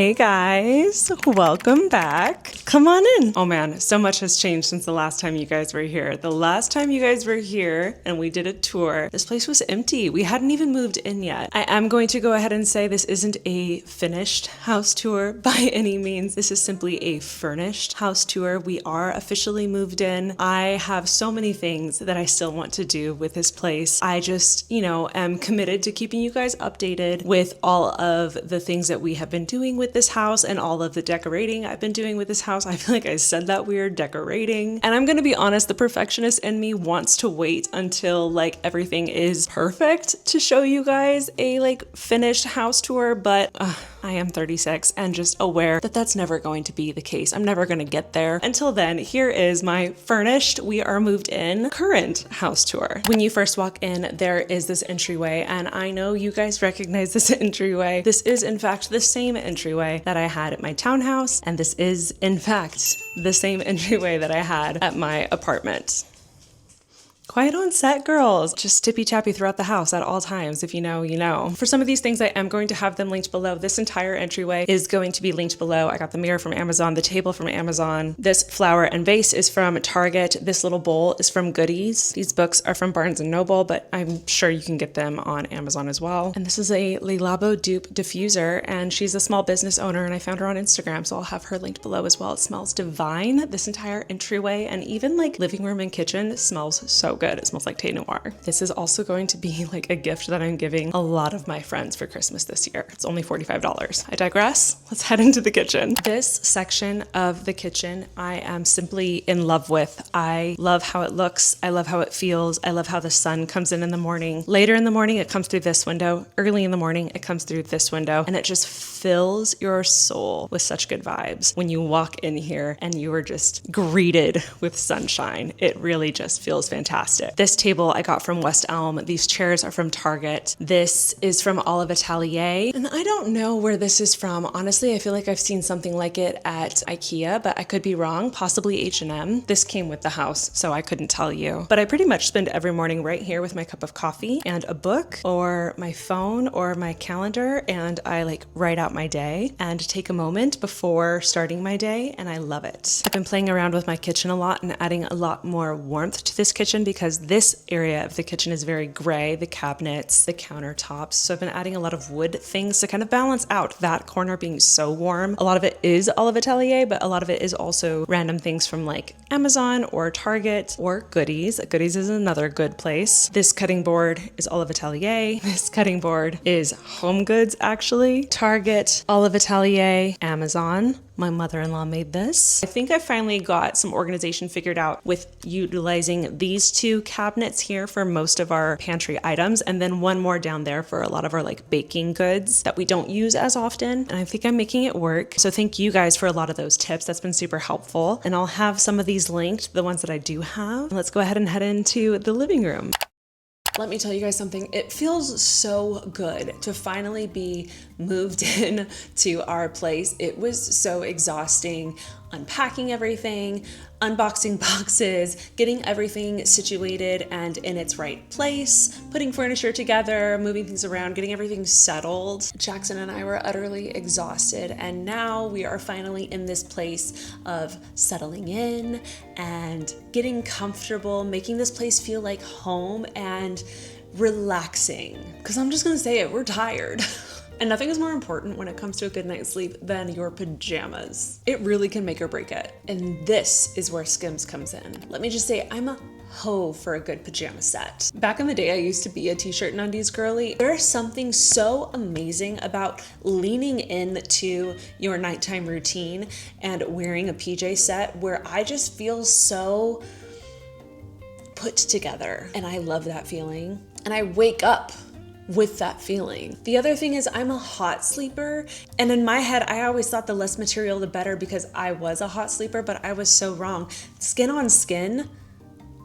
Hey guys, welcome back. Come on in. Oh man, so much has changed since the last time you guys were here. The last time you guys were here and we did a tour, this place was empty. We hadn't even moved in yet. I am going to go ahead and say this isn't a finished house tour by any means. This is simply a furnished house tour. We are officially moved in. I have so many things that I still want to do with this place. I just, am committed to keeping you guys updated with all of the things that we have been doing with this house and all of the decorating I've been doing with this house. I feel like I said that weird, decorating. And I'm gonna be honest, the perfectionist in me wants to wait until everything is perfect to show you guys a finished house tour, but I am 36 and just aware that that's never going to be the case. I'm never gonna get there. Until then, here is my furnished, we are moved in, current house tour. When you first walk in, there is this entryway, and I know you guys recognize this entryway. This is in fact the same entryway that I had at my townhouse, and this is in fact the same entryway that I had at my apartment. Quiet on set, girls. Just tippy-tappy throughout the house at all times. If you know, you know. For some of these things, I am going to have them linked below. This entire entryway is going to be linked below. I got the mirror from Amazon, the table from Amazon. This flower and vase is from Target. This little bowl is from Goodies. These books are from Barnes & Noble, but I'm sure you can get them on Amazon as well. And this is a Le Labo dupe diffuser, and she's a small business owner, and I found her on Instagram, so I'll have her linked below as well. It smells divine. This entire entryway and even living room and kitchen smells so good. It smells like Thé Noir. This is also going to be a gift that I'm giving a lot of my friends for Christmas this year. It's only $45. I digress. Let's head into the kitchen. This section of the kitchen I am simply in love with. I love how it looks. I love how it feels. I love how the sun comes in the morning. Later in the morning, it comes through this window. Early in the morning, it comes through this window, and it just fills your soul with such good vibes. When you walk in here and you are just greeted with sunshine, it really just feels fantastic. This table I got from West Elm. These chairs are from Target. This is from Olive Atelier. And I don't know where this is from. Honestly, I feel like I've seen something like it at IKEA, but I could be wrong. Possibly H&M. This came with the house, so I couldn't tell you. But I pretty much spend every morning right here with my cup of coffee and a book or my phone or my calendar, and I write out my day and take a moment before starting my day, and I love it. I've been playing around with my kitchen a lot and adding a lot more warmth to this kitchen because this area of the kitchen is very gray, the cabinets, the countertops. So I've been adding a lot of wood things to kind of balance out that corner being so warm. A lot of it is Olive Atelier, but a lot of it is also random things from Amazon or Target or Goodies. Goodies is another good place. This cutting board is Olive Atelier. This cutting board is Home Goods, actually. Target, Olive Atelier, Amazon. My mother-in-law made this. I think I finally got some organization figured out with utilizing these two cabinets here for most of our pantry items, and then one more down there for a lot of our baking goods that we don't use as often. And I think I'm making it work. So thank you guys for a lot of those tips. That's been super helpful. And I'll have some of these linked, the ones that I do have. Let's go ahead and head into the living room. Let me tell you guys something. It feels so good to finally be moved in to our place. It was so exhausting unpacking everything, unboxing boxes, getting everything situated and in its right place, putting furniture together, moving things around, getting everything settled. Jackson and I were utterly exhausted, and now we are finally in this place of settling in and getting comfortable, making this place feel like home and relaxing. Because I'm just gonna say it, we're tired. And nothing is more important when it comes to a good night's sleep than your pajamas. It really can make or break it. And this is where Skims comes in. Let me just say, I'm a hoe for a good pajama set. Back in the day, I used to be a t-shirt and undies girly. There's something so amazing about leaning into your nighttime routine and wearing a PJ set where I just feel so put together. And I love that feeling. And I wake up with that feeling. The other thing is I'm a hot sleeper, and in my head I always thought the less material the better because I was a hot sleeper, but I was so wrong. Skin on skin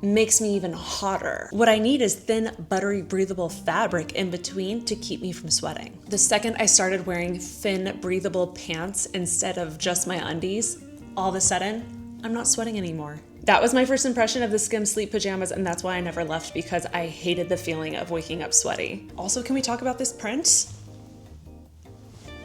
makes me even hotter. What I need is thin, buttery, breathable fabric in between to keep me from sweating. The second I started wearing thin, breathable pants instead of just my undies, all of a sudden I'm not sweating anymore. That was my first impression of the Skims sleep pajamas, and that's why I never left, because I hated the feeling of waking up sweaty. Also, can we talk about this print?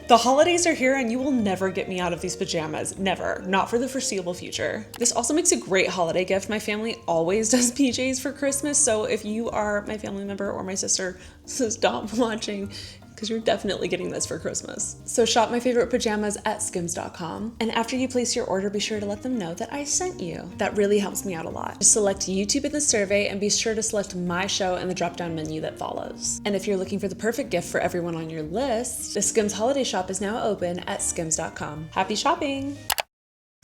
The holidays are here and you will never get me out of these pajamas. Never. Not for the foreseeable future. This also makes a great holiday gift. My family always does PJs for Christmas, so if you are my family member or my sister, stop watching, because you're definitely getting this for Christmas. So shop my favorite pajamas at skims.com. And after you place your order, be sure to let them know that I sent you. That really helps me out a lot. Just select YouTube in the survey and be sure to select my show in the drop-down menu that follows. And if you're looking for the perfect gift for everyone on your list, the Skims holiday shop is now open at skims.com. Happy shopping!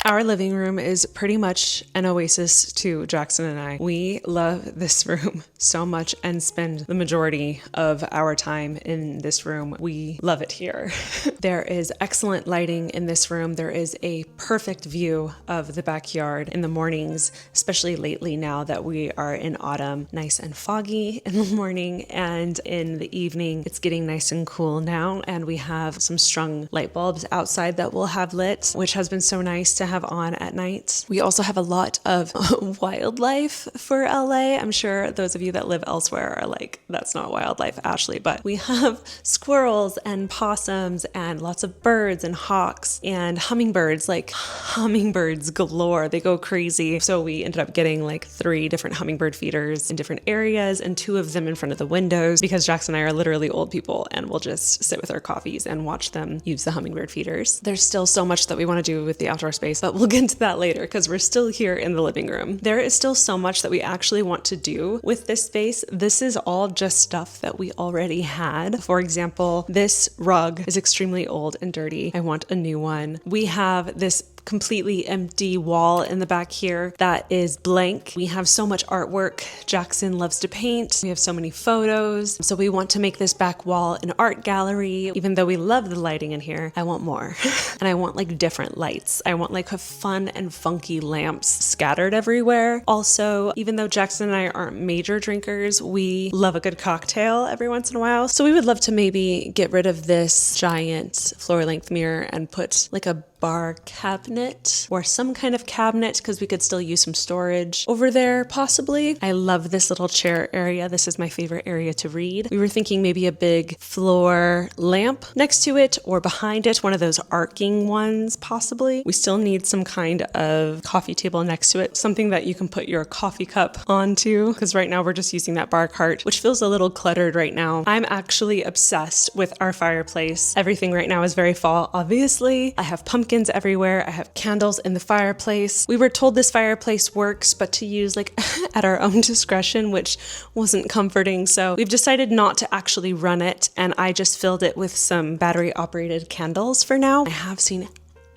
Our living room is pretty much an oasis to Jackson and I. We love this room so much and spend the majority of our time in this room. We love it here. There is excellent lighting in this room. There is a perfect view of the backyard in the mornings, especially lately now that we are in autumn. Nice and foggy in the morning, and in the evening it's getting nice and cool now, and we have some strung light bulbs outside that we'll have lit, which has been so nice to have on at night. We also have a lot of wildlife for LA. I'm sure those of you that live elsewhere are like, that's not wildlife, Ashley, but we have squirrels and possums and lots of birds and hawks and hummingbirds, like hummingbirds galore. They go crazy. So we ended up getting like 3 different hummingbird feeders in different areas and 2 of them in front of the windows, because Jackson and I are literally old people and we'll just sit with our coffees and watch them use the hummingbird feeders. There's still so much that we want to do with the outdoor space, but we'll get into that later because we're still here in the living room. There is still so much that we actually want to do with this space. This is all just stuff that we already had. For example, this rug is extremely old and dirty. I want a new one. We have this completely empty wall in the back here that is blank. We have so much artwork. Jackson loves to paint. We have so many photos. So we want to make this back wall an art gallery. Even though we love the lighting in here, I want more. And I want like different lights. I want like a fun and funky lamps scattered everywhere. Also, even though Jackson and I aren't major drinkers, we love a good cocktail every once in a while. So we would love to maybe get rid of this giant floor length mirror and put like a bar cabinet or some kind of cabinet, because we could still use some storage over there possibly. I love this little chair area. This is my favorite area to read. We were thinking maybe a big floor lamp next to it or behind it, one of those arcing ones possibly. We still need some kind of coffee table next to it, something that you can put your coffee cup onto, because right now we're just using that bar cart, which feels a little cluttered right now. I'm actually obsessed with our fireplace. Everything right now is very fall, obviously. I have pumpkins everywhere. I have candles in the fireplace. We were told this fireplace works, but to use like at our own discretion, which wasn't comforting. So we've decided not to actually run it. And I just filled it with some battery operated candles for now. I have seen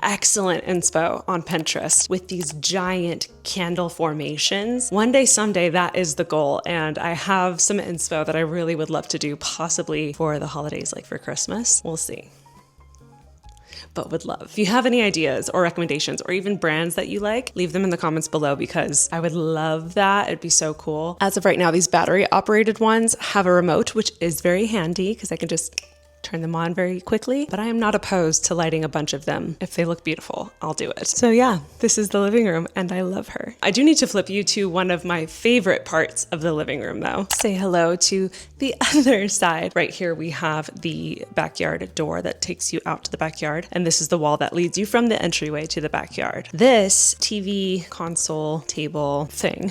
excellent inspo on Pinterest with these giant candle formations. One day, someday, that is the goal. And I have some inspo that I really would love to do, possibly for the holidays, like for Christmas. We'll see. But would love. If you have any ideas or recommendations or even brands that you like, leave them in the comments below, because I would love that. It'd be so cool. As of right now, these battery operated ones have a remote, which is very handy because I can just turn them on very quickly, but I am not opposed to lighting a bunch of them. If they look beautiful, I'll do it. So yeah, this is the living room and I love her. I do need to flip you to one of my favorite parts of the living room though. Say hello to the other side. Right here we have the backyard door that takes you out to the backyard, and this is the wall that leads you from the entryway to the backyard. This TV console table thing,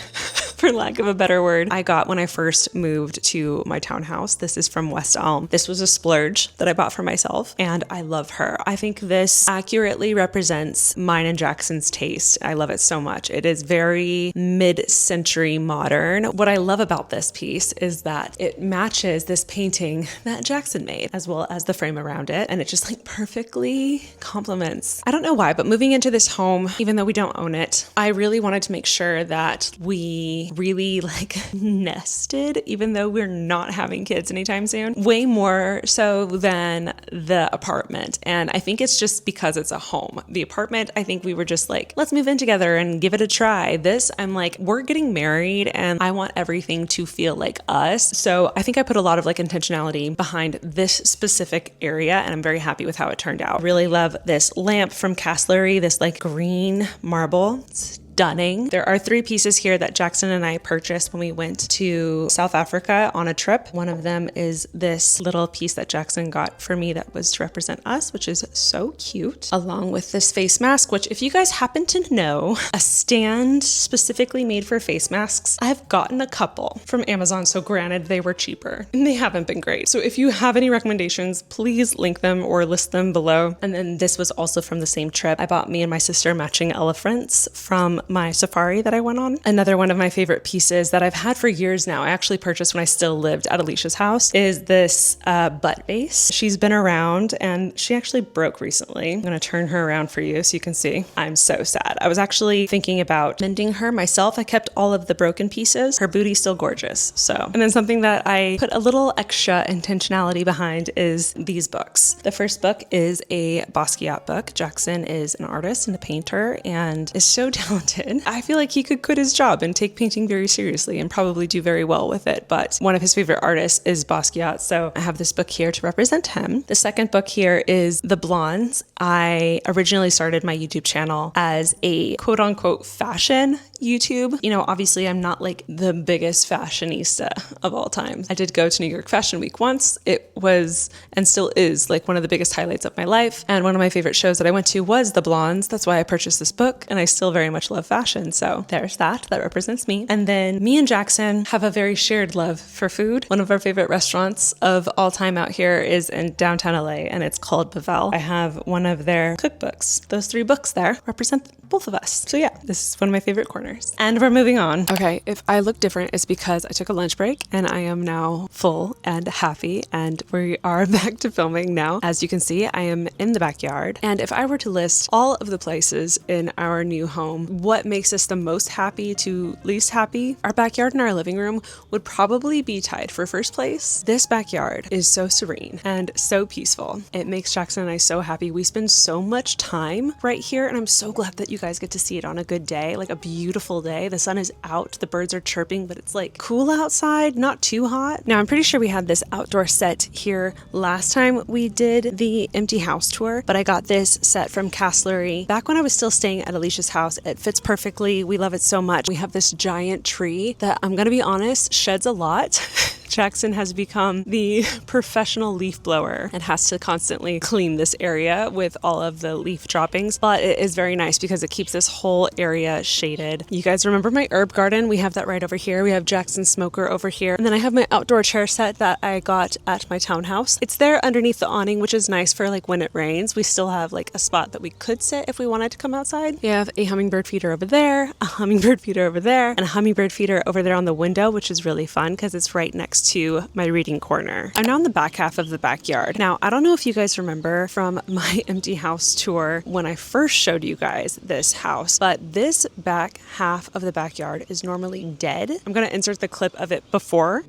for lack of a better word, I got when I first moved to my townhouse. This is from West Elm. This was a splurge that I bought for myself, and I love her. I think this accurately represents mine and Jackson's taste. I love it so much. It is very mid-century modern. What I love about this piece is that it matches this painting that Jackson made, as well as the frame around it, and it just like perfectly complements. I don't know why, but moving into this home, even though we don't own it, I really wanted to make sure that we really like nested, even though we're not having kids anytime soon, way more so than the apartment. And I think it's just because it's a home. The apartment, I think we were just like, let's move in together and give it a try. This, I'm like, we're getting married and I want everything to feel like us. So I think I put a lot of like intentionality behind this specific area, and I'm very happy with how it turned out. Really love this lamp from Castlery, this like green marble. It's stunning. There are 3 pieces here that Jackson and I purchased when we went to South Africa on a trip. One of them is this little piece that Jackson got for me that was to represent us, which is so cute, along with this face mask, which if you guys happen to know, a stand specifically made for face masks, I've gotten a couple from Amazon. So granted, they were cheaper and they haven't been great. So if you have any recommendations, please link them or list them below. And then this was also from the same trip. I bought me and my sister matching elephants from my safari that I went on. Another one of my favorite pieces that I've had for years now, I actually purchased when I still lived at Alicia's house, is this butt vase. She's been around and she actually broke recently. I'm gonna turn her around for you so you can see. I'm so sad. I was actually thinking about mending her myself. I kept all of the broken pieces. Her booty's still gorgeous. So, and then something that I put a little extra intentionality behind is these books. The first book is a Basquiat book. Jackson is an artist and a painter and is so talented. I feel like he could quit his job and take painting very seriously and probably do very well with it. But one of his favorite artists is Basquiat. So I have this book here to represent him. The second book here is The Blondes. I originally started my YouTube channel as a quote unquote fashion YouTube. You know, obviously I'm not like the biggest fashionista of all time. I did go to New York Fashion Week once. It was and still is like one of the biggest highlights of my life. And one of my favorite shows that I went to was The Blondes. That's why I purchased this book and I still very much love fashion. So there's that represents me. And then me and Jackson have a very shared love for food. One of our favorite restaurants of all time out here is in downtown LA and it's called Pavel. I have one of their cookbooks. Those 3 books there represent both of us. So yeah, this is one of my favorite corners. And we're moving on. Okay, if I look different, it's because I took a lunch break and I am now full and happy and we are back to filming now. As you can see, I am in the backyard. And if I were to list all of the places in our new home, what makes us the most happy to least happy, our backyard and our living room would probably be tied for first place. This backyard is so serene and so peaceful. It makes Jackson and I so happy. We spend so much time right here and I'm so glad that you guys get to see it on a good day, like a beautiful day. The sun is out, the birds are chirping, but it's like cool outside, not too hot. Now I'm pretty sure we had this outdoor set here last time we did the empty house tour, but I got this set from Castlery back when I was still staying at Alicia's house. It fits perfectly. We love it so much. We have this giant tree that I'm gonna be honest, sheds a lot. Jackson has become the professional leaf blower and has to constantly clean this area with all of the leaf droppings, but it is very nice because it keeps this whole area shaded. You guys remember my herb garden? We have that right over here. We have Jackson's smoker over here. And then I have my outdoor chair set that I got at my townhouse. It's there underneath the awning, which is nice for like when it rains. We still have like a spot that we could sit if we wanted to come outside. We have a hummingbird feeder over there, a hummingbird feeder over there, and a hummingbird feeder over there on the window, which is really fun because it's right next to my reading corner. I'm now in the back half of the backyard. Now, I don't know if you guys remember from my empty house tour when I first showed you guys this house, but this back half of the backyard is normally dead. I'm going to insert the clip of it before.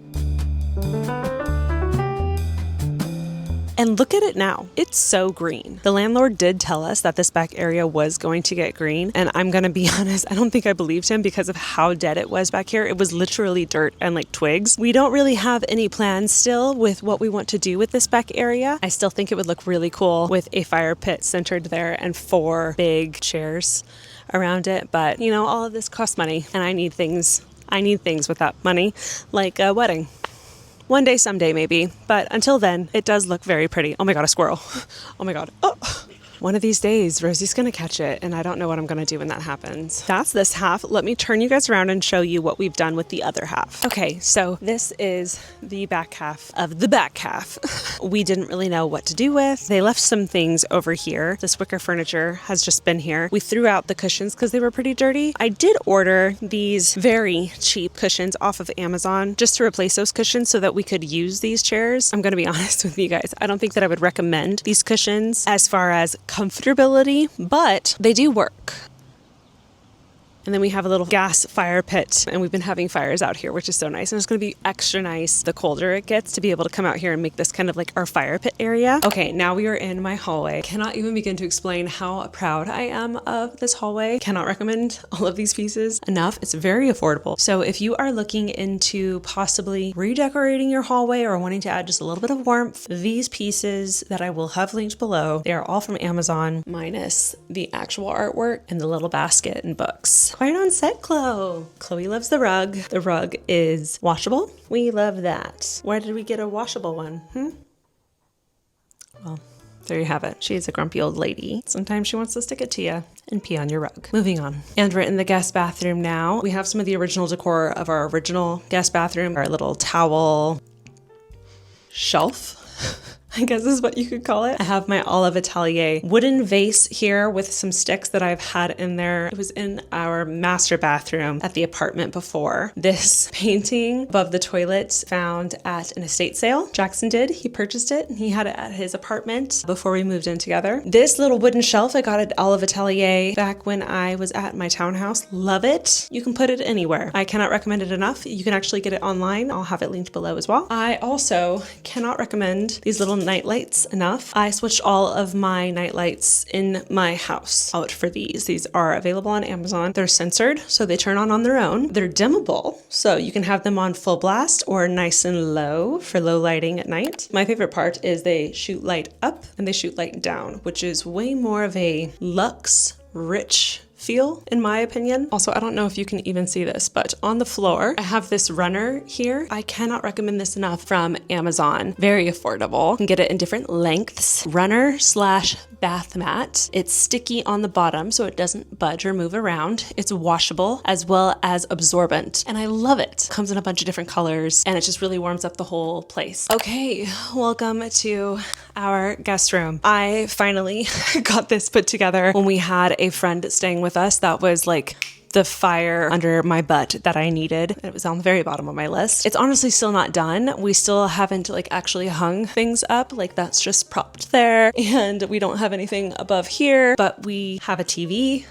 And look at it now. It's so green. The landlord did tell us that this back area was going to get green. And I'm going to be honest, I don't think I believed him because of how dead it was back here. It was literally dirt and like twigs. We don't really have any plans still with what we want to do with this back area. I still think it would look really cool with a fire pit centered there and 4 big chairs around it. But you know, all of this costs money and I need things with that money, like a wedding. One day, someday, maybe. But until then, it does look very pretty. Oh my God, a squirrel. Oh my God. Oh. One of these days, Rosie's gonna catch it, and I don't know what I'm gonna do when that happens. That's this half. Let me turn you guys around and show you what we've done with the other half. Okay, so this is the back half of the back half. We didn't really know what to do with. They left some things over here. This wicker furniture has just been here. We threw out the cushions because they were pretty dirty. I did order these very cheap cushions off of Amazon just to replace those cushions so that we could use these chairs. I'm gonna be honest with you guys. I don't think that I would recommend these cushions as far as comfortability, but they do work. And then we have a little gas fire pit, and we've been having fires out here, which is so nice. And it's going to be extra nice the colder it gets to be able to come out here and make this kind of like our fire pit area. Okay, now we are in my hallway. Cannot even begin to explain how proud I am of this hallway. Cannot recommend all of these pieces enough. It's very affordable. So if you are looking into possibly redecorating your hallway or wanting to add just a little bit of warmth, these pieces that I will have linked below, they are all from Amazon minus the actual artwork and the little basket and books. Quiet on set, Chloe. Chloe loves the rug. The rug is washable. We love that. Why did we get a washable one? Well, there you have it. She's a grumpy old lady. Sometimes she wants to stick it to you and pee on your rug. Moving on. And we're in the guest bathroom now. We have some of the original decor of our original guest bathroom. Our little towel shelf, I guess is what you could call it. I have my Olive Atelier wooden vase here with some sticks that I've had in there. It was in our master bathroom at the apartment before. This painting above the toilet found at an estate sale. Jackson did. He purchased it and he had it at his apartment before we moved in together. This little wooden shelf I got at Olive Atelier back when I was at my townhouse. Love it. You can put it anywhere. I cannot recommend it enough. You can actually get it online. I'll have it linked below as well. I also cannot recommend these little night lights enough. I switched all of my night lights in my house out for these. These are available on Amazon. They're sensored, so they turn on their own. They're dimmable, so you can have them on full blast or nice and low for low lighting at night. My favorite part is they shoot light up and they shoot light down, which is way more of a luxe, rich feel, in my opinion. Also, I don't know if you can even see this, but on the floor, I have this runner here. I cannot recommend this enough from Amazon. Very affordable. You can get it in different lengths. Runner slash bath mat. It's sticky on the bottom, so it doesn't budge or move around. It's washable as well as absorbent, and I love it. Comes in a bunch of different colors, and it just really warms up the whole place. Okay, welcome to our guest room. I finally got this put together when we had a friend staying with us. That was like the fire under my butt that I needed. It was on the very bottom of my list. It's honestly still not done. We still haven't like actually hung things up. Like that's just propped there, and we don't have anything above here, but we have a TV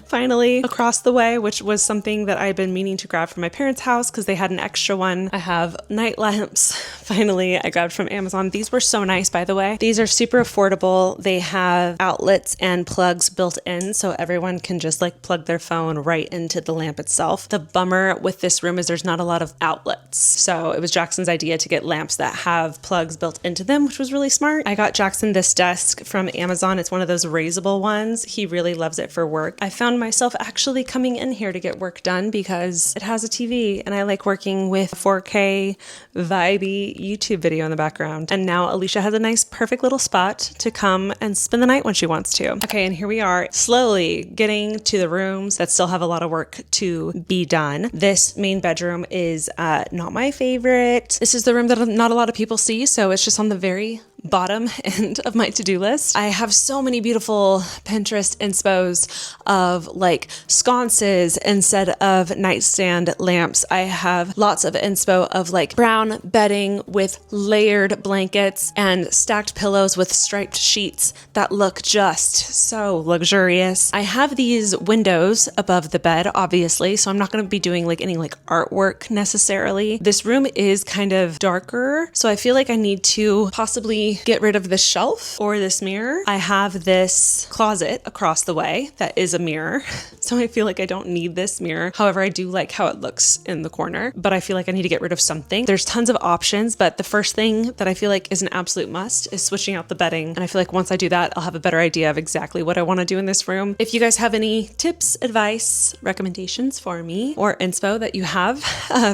finally across the way, which was something that I've been meaning to grab from my parents' house because they had an extra one. I have night lamps. Finally, I grabbed from Amazon. These were so nice, by the way. These are super affordable. They have outlets and plugs built in, so everyone can just like plug their phone right into the lamp itself. The bummer with this room is there's not a lot of outlets. So it was Jackson's idea to get lamps that have plugs built into them, which was really smart. I got Jackson this desk from Amazon. It's one of those raisable ones. He really loves it for work. I found myself actually coming in here to get work done because it has a TV and I like working with 4K vibey YouTube video in the background. And now Alicia has a nice perfect little spot to come and spend the night when she wants to. Okay, and here we are slowly getting to the rooms that still have a lot of work to be done. This main bedroom is not my favorite. This is the room that not a lot of people see, so it's just on the very bottom end of my to-do list. I have so many beautiful Pinterest inspos of like sconces instead of nightstand lamps. I have lots of inspo of like brown bedding with layered blankets and stacked pillows with striped sheets that look just so luxurious. I have these windows above the bed, obviously, so I'm not going to be doing like any like artwork necessarily. This room is kind of darker, so I feel like I need to possibly get rid of this shelf or this mirror. I have this closet across the way that is a mirror, so I feel like I don't need this mirror. However, I do like how it looks in the corner, but I feel like I need to get rid of something. There's tons of options, but the first thing that I feel like is an absolute must is switching out the bedding. And I feel like once I do that, I'll have a better idea of exactly what I want to do in this room. If you guys have any tips, advice, recommendations for me, or inspo that you have,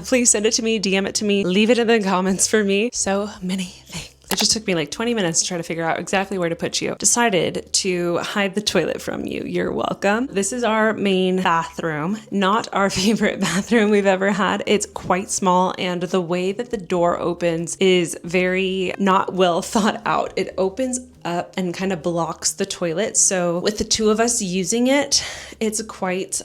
please send it to me, DM it to me, leave it in the comments for me. So many things. It just took me like 20 minutes to try to figure out exactly where to put you. Decided to hide the toilet from you. You're welcome. This is our main bathroom, not our favorite bathroom we've ever had. It's quite small, and the way that the door opens is very not well thought out. It opens up and kind of blocks the toilet. So with the two of us using it, it's quite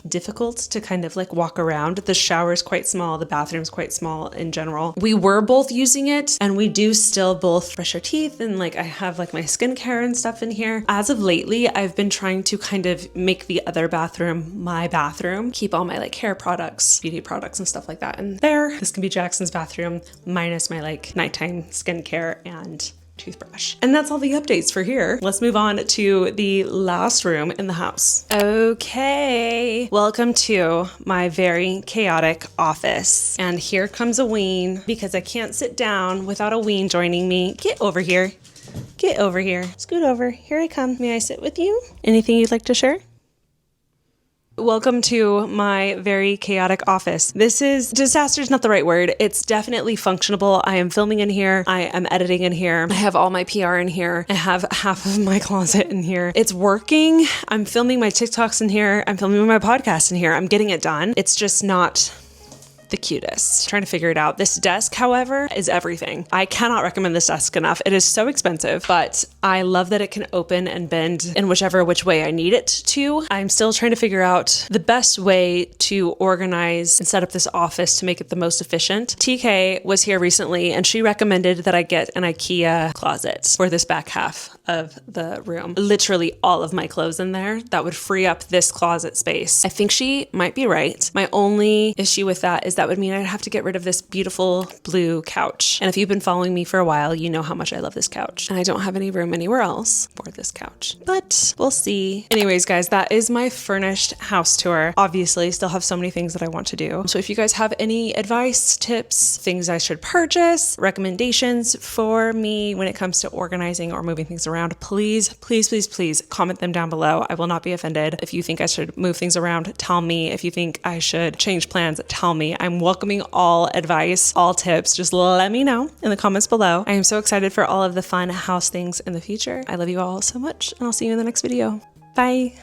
difficult to kind of like walk around. The shower is quite small. The bathroom's quite small in general. We were both using it, and we do still both brush our teeth, and like I have like my skincare and stuff in here. As of lately, I've been trying to kind of make the other bathroom my bathroom, keep all my like hair products, beauty products and stuff like that in there. This can be Jackson's bathroom minus my like nighttime skincare and toothbrush. And that's all the updates for here. Let's move on to the last room in the house. Okay, welcome to my very chaotic office. And here comes a ween because I can't sit down without a ween joining me. Get over here. Get over here. Scoot over. Here I come. May I sit with you? Anything you'd like to share? Welcome to my very chaotic office. Disaster is not the right word. It's definitely functionable. I am filming in here. I am editing in here. I have all my PR in here. I have half of my closet in here. It's working. I'm filming my TikToks in here. I'm filming my podcast in here. I'm getting it done. It's just not the cutest. Trying to figure it out. This desk, however, is everything. I cannot recommend this desk enough. It is so expensive, but I love that it can open and bend in which way I need it to. I'm still trying to figure out the best way to organize and set up this office to make it the most efficient. TK was here recently and she recommended that I get an IKEA closet for this back half of the room. Literally all of my clothes in there. That would free up this closet space. I think she might be right. My only issue with that is that would mean I'd have to get rid of this beautiful blue couch. And if you've been following me for a while, you know how much I love this couch. And I don't have any room anywhere else for this couch, but we'll see. Anyways, guys, that is my furnished house tour. Obviously, still have so many things that I want to do. So if you guys have any advice, tips, things I should purchase, recommendations for me when it comes to organizing or moving things around, please comment them down below. I will not be offended. If you think I should move things around, tell me. If you think I should change plans, tell me. I'm welcoming all advice, all tips. Just let me know in the comments below. I am so excited for all of the fun house things in the future. I love you all so much, and I'll see you in the next video. Bye.